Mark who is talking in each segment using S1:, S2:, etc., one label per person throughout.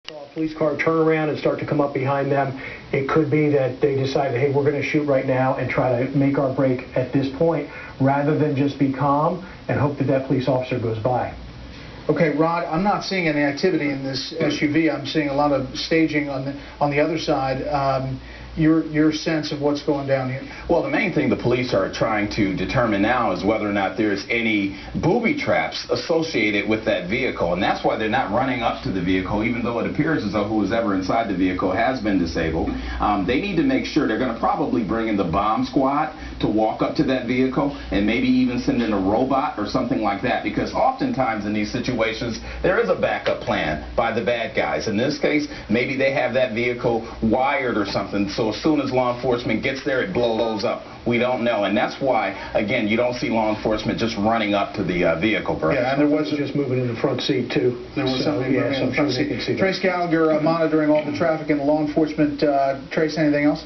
S1: Saw a police car turn around and start to come up behind them. It could be that they decided, hey, we're going to shoot right now and try to make our break at this point, rather than just be calm and hope that that police officer goes by.
S2: Okay, Rod, I'm not seeing any activity in this SUV. I'm seeing a lot of staging on the other side. Your sense of what's going down here?
S3: Well, the main thing the police are trying to determine now is whether or not there's any booby traps associated with that vehicle, and that's why they're not running up to the vehicle, even though it appears as though who was ever inside the vehicle has been disabled. They need to make sure. They're going to probably bring in the bomb squad to walk up to that vehicle and maybe even send in a robot or something like that, because oftentimes in these situations there is a backup plan by the bad guys. In this case, maybe they have that vehicle wired or something, so as soon as law enforcement gets there, it blows up. We don't know, and that's why, again, you don't see law enforcement just running up to the vehicle, bro.
S1: Yeah, and there was just moving in the front seat, too.
S2: There was something moving in the front seat. Trace
S1: that.
S2: Gallagher monitoring all the traffic and the law enforcement. Trace, anything else?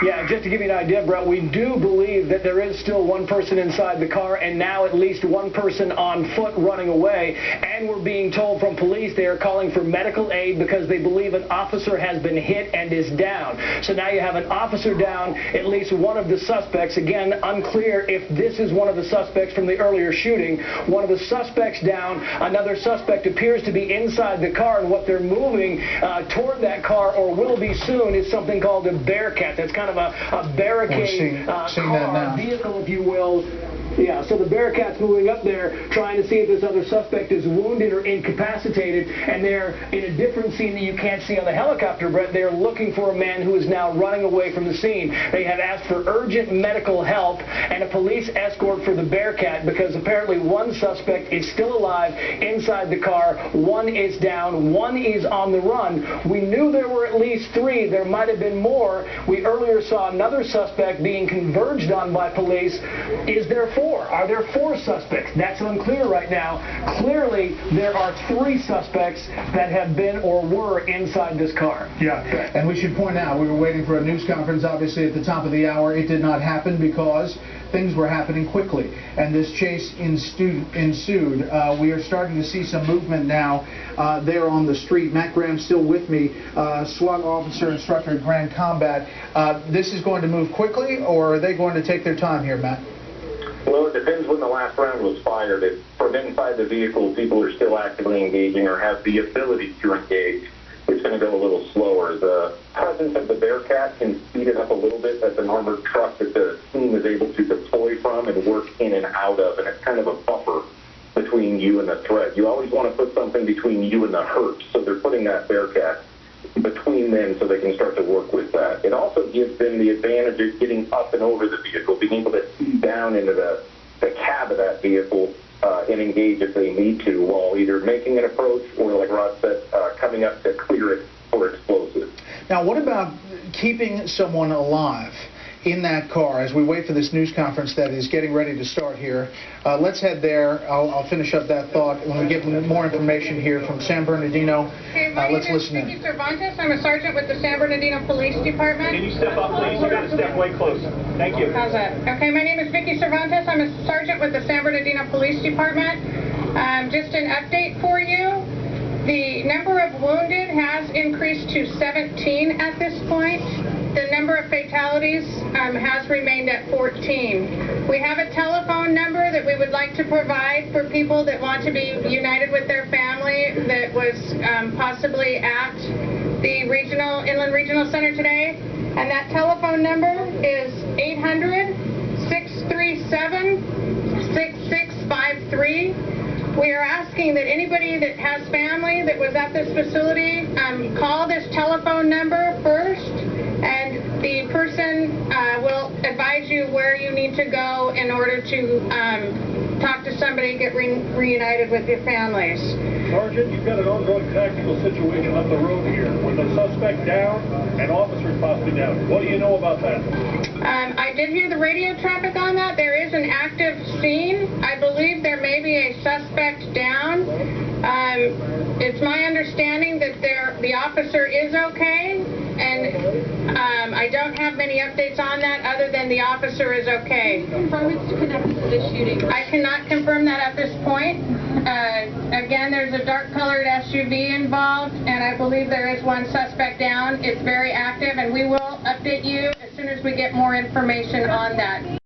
S1: Yeah, just to give you an idea, Brett, we do believe that there is still one person inside the car and now at least one person on foot running away. And we're being told from police they are calling for medical aid because they believe an officer has been hit and is down. So now you have an officer down, at least one of the suspects. Again, unclear if this is one of the suspects from the earlier shooting. One of the suspects down. Another suspect appears to be inside the car, and what they're moving toward that car, or will be soon, is something called a Bearcat. That's kind of a barricade car, vehicle, if you will. Yeah, so the Bearcat's moving up there trying to see if this other suspect is wounded or incapacitated, and they're in a different scene that you can't see on the helicopter, Brett. They're looking for a man who is now running away from the scene. They have asked for urgent medical help and a police escort for the Bearcat because apparently one suspect is still alive inside the car, one is down, one is on the run. We knew there were at least three. There might have been more. We earlier saw another suspect being converged on by police. Is there four? Are there four suspects? That's unclear right now. Clearly, there are three suspects that have been or were inside this car.
S2: Yeah, and we should point out, we were waiting for a news conference, obviously, at the top of the hour. It did not happen because things were happening quickly, and this chase ensued. We are starting to see some movement now there on the street. Matt Graham's still with me, SWAT officer, instructor at Grand Combat. This is going to move quickly, or are they going to take their time here, Matt?
S4: Well, it depends when the last round was fired. If from inside the vehicle people are still actively engaging or have the ability to engage, it's going to go a little slower. The presence of the Bearcat can speed it up a little bit. That's an armored truck that the team is able to deploy from and work in and out of, and it's kind of a buffer between you and the threat. You always want to put something between you and the hurt, so they're putting that Bearcat between them so they can start to work with that. It also gives them the advantage of getting up and over the vehicle, being able to see down into the cab of that vehicle and engage if they need to, while either making an approach or, like Rod said, coming up to clear it for explosives.
S2: Now, what about keeping someone alive in that car as we wait for this news conference that is getting ready to start here? Let's head there. I'll finish up that thought when we get more information here from San Bernardino.
S5: Okay,
S2: let's listen in.
S5: Vicky Cervantes. I'm a sergeant with the San Bernardino Police Department.
S1: Can you step up, please? You got to step way closer. Thank you.
S5: How's that? Okay, my name is Vicky Cervantes. I'm a sergeant with the San Bernardino Police Department. Just an update for you. The number of wounded has increased to 17 at this point. The number of fatalities has remained at 14. We have a telephone number that we would like to provide for people that want to be united with their family that was possibly at the Inland Regional Center today. And that telephone number is 800-637-6653. We are asking that anybody that has family that was at this facility call this telephone number first, and the person will advise you where you need to go in order to talk to somebody, get reunited with your families.
S6: Sergeant, you've got an ongoing tactical situation up the road here with a suspect down and officers possibly down. What do you know about that?
S5: I did hear the radio traffic on that. There is an active scene. I believe there may be a suspect down. It's my understanding that the officer is okay, and I don't have many updates on that other than the officer is okay.
S7: Confirm it's connected to the shooting.
S5: I cannot confirm that at this point. Again, Again, there's a dark-colored SUV involved, and I believe there is one suspect down. It's very active, and we will update you as soon as we get more information on that.